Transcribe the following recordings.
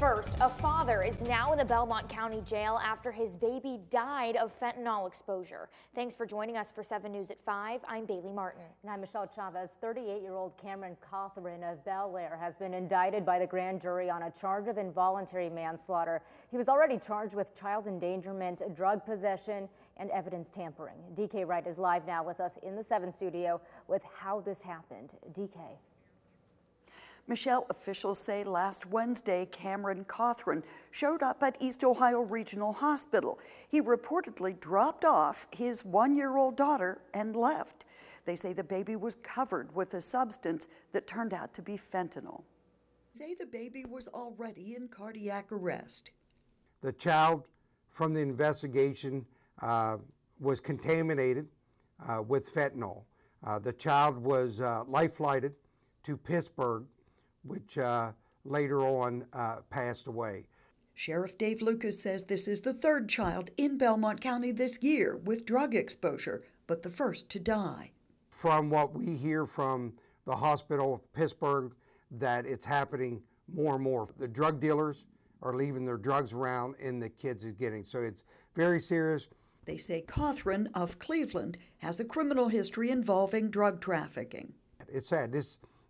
First, a father is now in the Belmont County Jail after his baby died of fentanyl exposure. Thanks for joining us for 7 News at 5. I'm Bailey Martin. And I'm Michelle Chavez. 38-year-old Cameron Cawthron of Bel Air has been indicted by the grand jury on a charge of involuntary manslaughter. He was already charged with child endangerment, drug possession, and evidence tampering. DK Wright is live now with us in the 7 studio with how this happened. DK. Michelle, officials say last Wednesday, Cameron Cawthron showed up at East Ohio Regional Hospital. He reportedly dropped off his 1-year-old daughter and left. They say the baby was covered with a substance that turned out to be fentanyl. They say the baby was already in cardiac arrest. The child from the investigation was contaminated with fentanyl. The child was life-flighted to Pittsburgh, which later on passed away. Sheriff Dave Lucas says this is the 3rd child in Belmont County this year with drug exposure, but the first to die. From what we hear from the hospital of Pittsburgh, that it's happening more and more. The drug dealers are leaving their drugs around and the kids is getting, so it's very serious. They say Cawthron of Cleveland has a criminal history involving drug trafficking. It's sad.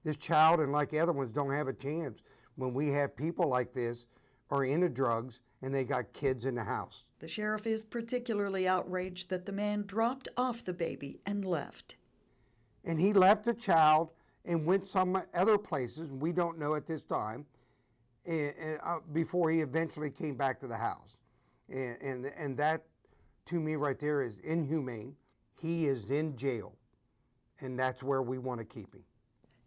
This child and like the other ones don't have a chance when we have people like this are into drugs and they got kids in the house. The sheriff is particularly outraged that the man dropped off the baby and left. And he left the child and went some other places, we don't know at this time, before he eventually came back to the house. And that, to me right there, is inhumane. He is in jail, and that's where we want to keep him.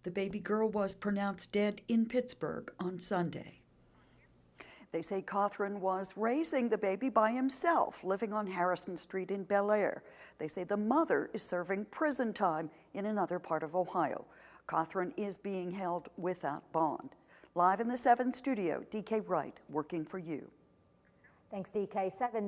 The baby girl was pronounced dead in Pittsburgh on Sunday. They say Cawthron was raising the baby by himself, living on Harrison Street in Bel Air. They say the mother is serving prison time in another part of Ohio. Cawthron is being held without bond. Live in the 7 studio, DK Wright, working for you. Thanks, DK. 7